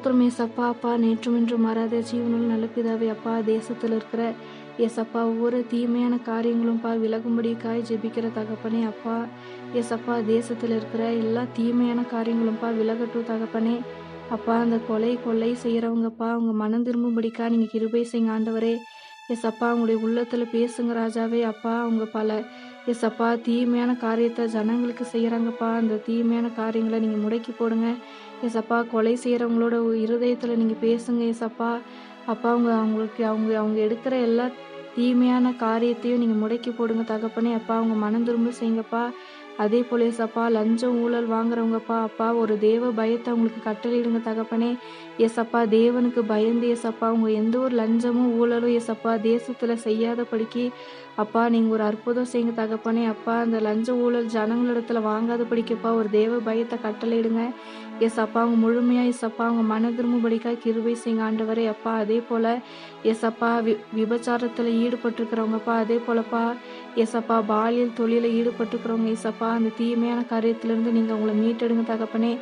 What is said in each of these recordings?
ஸ்தோத்திரம் ஏசப்பா. அப்பா நேற்றும் இன்றும் மாறாத ஜீவனுள்ள நல்ல பிதாவே அப்பா, தேசத்தில் இருக்கிற ஏசப்பா ஒவ்வொரு தீமையான காரியங்களும்ப்பா விலகும்படிக்காய் ஜெபிக்கிற தகப்பனே அப்பா. ஏசப்பா தேசத்தில் இருக்கிற எல்லா தீமையான காரியங்களும்ப்பா விலகட்டும் தகப்பனே. அப்பா அந்த கொலை கொள்ளை செய்கிறவங்கப்பா அவங்க மனம் திரும்பும்படிக்கா நீங்கள் கிருபை செய்யுங்க ஆண்டவரே. ஏசப்பா உங்களுடைய உள்ளத்தில் பேசுங்க ராஜாவே. அப்பா அவங்க பல ஏசப்பா தீமையான காரியத்தை ஜனங்களுக்கு செய்கிறாங்கப்பா. அந்த தீமையான காரியங்களை நீங்கள் முடக்கி போடுங்க ஏசப்பா. கொலை செய்கிறவங்களோட இருதயத்தில் நீங்கள் பேசுங்க ஏசப்பா. அப்பா அவங்களுக்கு அவங்க அவங்க எடுக்கிற எல்லா தீமையான காரியத்தையும் நீங்கள் முடக்கி போடுங்க தகப்பனே. அப்பா அவங்க மனம் திரும்ப செய்யுங்கப்பா. அதே போல ஏசப்பா லஞ்சம் ஊழல் வாங்குறவங்கப்பா அப்பா ஒரு தேவ பயத்தை அவங்களுக்கு கட்டளையிடுங்க தகப்பனே. ஏசப்பா தேவனுக்கு பயந்து ஏசப்பா அவங்க எந்த ஒரு லஞ்சமும் ஊழலும் ஏசப்பா தேசத்தில் செய்யாதபடிக்கு அப்பா நீங்கள் ஒரு அற்புதம் செய்யுங்க தகப்பனே. அப்பா அந்த லஞ்ச ஊழல் ஜனங்களிடத்துல வாங்காதபடிக்குப்பா ஒரு தேவ பயத்தை கட்டளையிடுங்க ஏசப்பா. அவங்க முழுமையாக ஏசப்பா அவங்க மன திரும்பும்படிக்காக கிருபை செய்யுங்க ஆண்டவரே. அப்பா அதே போல் ஏசப்பா விபச்சாரத்தில் ஈடுபட்டிருக்கிறவங்கப்பா அதே போலப்பா ஏசப்பா பாலியல் தொழிலில் ஈடுபட்டிருக்கிறவங்க ஏசப்பா அந்த தீமையான காரியத்திலிருந்து நீங்கள் அவங்கள மீட்டெடுங்க தகப்பனே.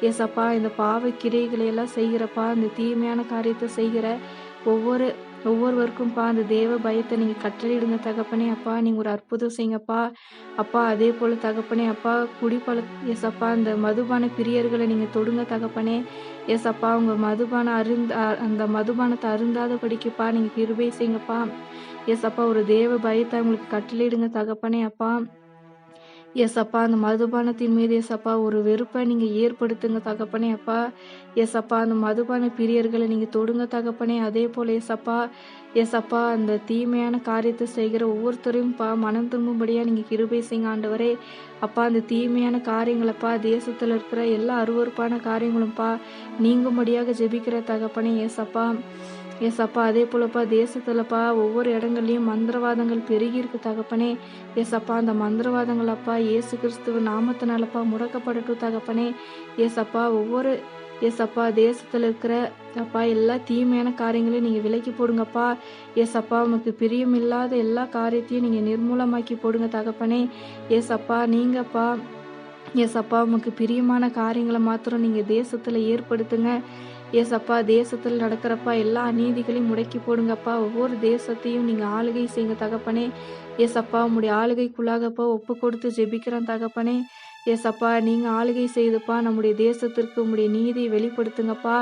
ஏசப்பா இந்த பாவ கிரைகளை எல்லாம் செய்கிறப்பா அந்த தீமையான காரியத்தை செய்கிற ஒவ்வொரு ஒவ்வொருவருக்கும்ப்பா அந்த தேவ பயத்தை நீங்கள் கட்டளையிடுங்க தகப்பனே. அப்பா நீங்கள் ஒரு அற்புதம் செய்யுங்கப்பா. அப்பா அதே போல் தகப்பனே அப்பா ஏசப்பா அந்த மதுபான பிரியர்களை நீங்கள் தொடுங்க தகப்பனே. ஏசப்பா அவங்க அந்த மதுபானத்தை அருந்தாதபடிக்குப்பா நீங்கள் கிருபை செய்யுங்கப்பா. ஏசப்பா ஒரு தேவ பயத்தை அவங்களுக்கு கட்டளையிடுங்க தகப்பனே. அப்பா ஏசப்பா அந்த மதுபானத்தின் மீது ஏசப்பா ஒரு வெறுப்பை நீங்கள் ஏற்படுத்துங்க தகப்பனே. அப்பா ஏசப்பா அந்த மதுபான பிரியர்களை நீங்கள் தொடுங்க தகப்பனே. அதே போல் ஏசப்பா ஏசப்பா அந்த தீமையான காரியத்தை செய்கிற ஒவ்வொருத்தரையும்ப்பா மனம் திரும்பும்படியாக நீங்கள் கிருபை செய்யுங்க ஆண்டவரே. அப்பா அந்த தீமையான காரியங்களப்பா தேசத்தில் இருக்கிற எல்லா அருவருப்பான காரியங்களும்ப்பா நீங்கும்படியாக ஜெபிக்கிற தகப்பனே. ஏசப்பா ஏசப்பா அதே போலப்பா தேசத்துலப்பா ஒவ்வொரு இடங்கள்லையும் மந்திரவாதங்கள் பெருகி இருக்கு தகப்பனே. ஏசப்பா அந்த மந்திரவாதங்கள் அப்பா இயேசு கிறிஸ்துவ நாமத்தினாலப்பா முடக்கப்படட்டும் தகப்பனே. ஏசப்பா ஒவ்வொரு ஏசப்பா தேசத்தில் இருக்கிற அப்பா எல்லா தீமையான காரியங்களையும் நீங்கள் விலக்கி போடுங்கப்பா. ஏசப்பா உமக்கு பிரியமில்லாத எல்லா காரியத்தையும் நீங்கள் நிர்மூலமாக்கி போடுங்க தகப்பனே. ஏசப்பா நீங்கப்பா ஏசப்பா உமக்கு பிரியமான காரியங்களை மாத்திரம் நீங்கள் தேசத்தில் ஏற்படுத்துங்க ஏசப்பா. தேசத்தில் நடக்கிறப்பா எல்லா அநீதிகளையும் முடக்கி போடுங்கப்பா. ஒவ்வொரு தேசத்தையும் நீங்கள் ஆளுகை செய்யுங்க தகப்பனே. ஏசப்பா உங்களுடைய ஆளுகைக்குள்ளாகப்பா ஒப்பு கொடுத்து ஜெபிக்கிறோம் தகப்பனே. ஏசப்பா நீங்கள் ஆளுகை செய்துப்பா நம்முடைய தேசத்திற்கு உங்களுடைய நீதியை வெளிப்படுத்துங்கப்பா.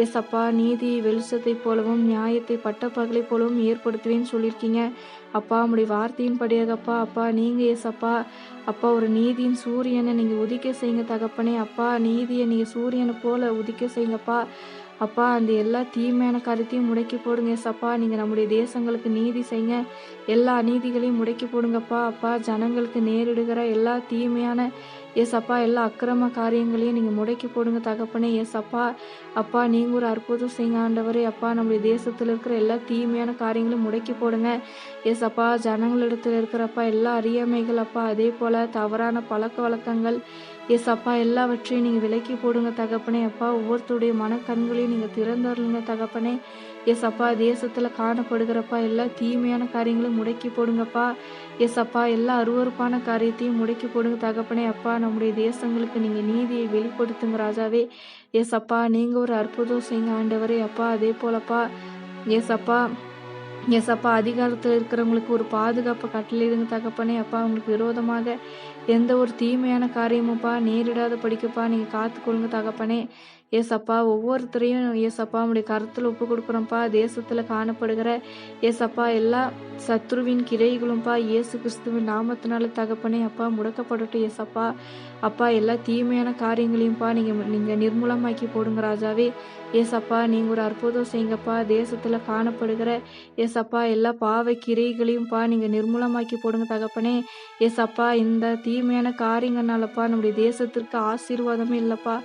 ஏசப்பா நீதி வெளிச்சத்தை போலவும் நியாயத்தை பட்டப்பகலை போலவும் ஏற்படுத்துவேன்னு சொல்லியிருக்கீங்க அப்பா. உங்களுடைய வார்த்தையின் படியாகப்பா அப்பா நீங்கள் ஏசப்பா அப்பா ஒரு நீதியின் சூரியனை நீங்கள் உதிக்க செய்யுங்க தகப்பனே. அப்பா நீதியை நீங்கள் சூரியனை போல உதிக்க செய்யுங்கப்பா. அப்பா அந்த எல்லா தீமையான காரியத்தையும் முடக்கி போடுங்க ஏசப்பா. நீங்கள் நம்முடைய தேசங்களுக்கு நீதி செய்யுங்க. எல்லா அநீதிகளையும் முடக்கி போடுங்கப்பா. அப்பா ஜனங்களுக்கு நேரிடுகிற எல்லா தீமையான ஏசப்பா எல்லா அக்கிரம காரியங்களையும் நீங்கள் முடக்கி போடுங்க தகப்பனே. ஏசப்பா அப்பா நீங்கள் ஒரு அற்புதம் செய்யுங்க ஆண்டவரே. அப்பா நம்முடைய தேசத்தில் இருக்கிற எல்லா தீமையான காரியங்களையும் முடக்கி போடுங்க ஏசப்பா. ஜனங்களிடத்தில் இருக்கிறப்பா எல்லா அறியாமைகள் அப்பா அதே போல் தவறான பழக்க வழக்கங்கள் ஏசப்பா எல்லாவற்றையும் நீங்கள் விலக்கி போடுங்க தகப்பனே. அப்பா ஒவ்வொருத்தருடைய மனக்கண்களையும் நீங்கள் திறந்தருளுங்க தகப்பனே. ஏசப்பா தேசத்தில் காணப்படுகிறப்பா எல்லா தீமையான காரியங்களும் முடக்கி போடுங்கப்பா. ஏசப்பா எல்லா அருவருப்பான காரியத்தையும் முடக்கி போடுங்க தகப்பனே. அப்பா நம்முடைய தேசங்களுக்கு நீங்கள் நீதியை வெளிப்படுத்துங்க ராஜாவே. ஏசப்பா நீங்கள் ஒரு அற்புதம் செய்யுங்க ஆண்டவரே. அப்பா அதே போலப்பா ஏசப்பா ஏசப்பா அதிகாரத்தில் இருக்கிறவங்களுக்கு ஒரு பாதுகாப்பை கட்டளையிடுங்க தகப்பனே. அப்பா அவங்களுக்கு விரோதமாக எந்த ஒரு தீமையான காரியமும்ப்பா நேரிடாத படிக்கப்பா நீங்கள் காத்துக்கொள்ளுங்க தகப்பனே. ஏசப்பா ஒவ்வொருத்தரையும் ஏசப்பா உங்களுடைய கருத்தில் ஒப்பு கொடுக்குறோம்ப்பா. தேசத்தில் காணப்படுகிற ஏசப்பா எல்லா சத்ருவின் கிரைகளும்ப்பா இயேசு கிறிஸ்துவின் நாமத்தினால தகப்பனே அப்பா முடக்கப்படட்டும் ஏசப்பா. அப்பா எல்லா தீமையான காரியங்களையும்ப்பா நீங்கள் நிர்மூலமாக்கி போடுங்க ராஜாவே. ஏசப்பா நீங்கள் ஒரு அற்புதம் செய்யுங்கப்பா. தேசத்தில் காணப்படுகிற ஏசப்பா எல்லா பாவ கிரைகளையும்ப்பா நீங்கள் நிர்மூலமாக்கி போடுங்க தகப்பனே. ஏசப்பா இந்த தீமையான காரியங்கள்னாலப்பா நம்முடைய தேசத்திற்கு ஆசீர்வாதமே இல்லைப்பா.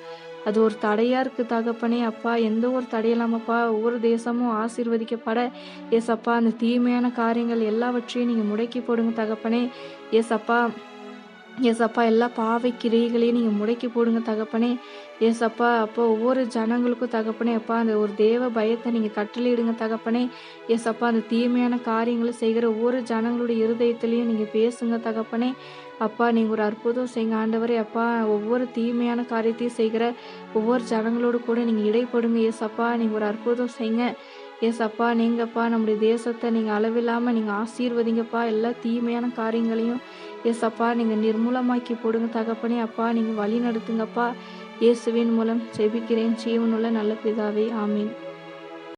அது ஒரு தடையாக இருக்குது தகப்பனே. அப்பா எந்த ஒரு தடையில்லாமப்பா ஒவ்வொரு தேசமும் ஆசீர்வதிக்கப்பட ஏசப்பா அந்த தீமையான காரியங்கள் எல்லாவற்றையும் நீங்கள் முடக்கி போடுங்க தகப்பனே. ஏசப்பா ஏசப்பா எல்லா பாவை கிரைகளையும் நீங்கள் முடக்கி போடுங்க தகப்பனே. ஏசப்பா அப்போ ஒவ்வொரு ஜனங்களுக்கும் தகப்பனே அப்பா அந்த ஒரு தேவ பயத்தை நீங்கள் கட்டளையிடுங்க தகப்பனே. ஏசப்பா அந்த தீமையான காரியங்களை செய்கிற ஒவ்வொரு ஜனங்களுடைய இருதயத்திலையும் நீங்கள் பேசுங்க தகப்பனே. அப்பா நீங்கள் ஒரு அற்புதம் செய்யுங்க ஆண்டவரே. அப்பா ஒவ்வொரு தீமையான காரியத்தையும் செய்கிற ஒவ்வொரு ஜனங்களோடு கூட நீங்கள் இடைப்படுங்க ஏசப்பா. நீங்கள் ஒரு அற்புதம் செய்யுங்க ஏசப்பா. நீங்கப்பா நம்முடைய தேசத்தை நீங்கள் அளவில்லாமல் நீங்கள் ஆசீர்வதிங்கப்பா. எல்லா தீமையான காரியங்களையும் ஏசப்பா நீங்கள் நிர்மூலமாக்கி போடுங்க தகப்பனே. அப்பா நீங்கள் வழி நடத்துங்கப்பா. இயேசுவின் மூலம் ஜெபிக்கிறேன் ஜீவனுள்ள நல்ல பிதாவே, ஆமீன்.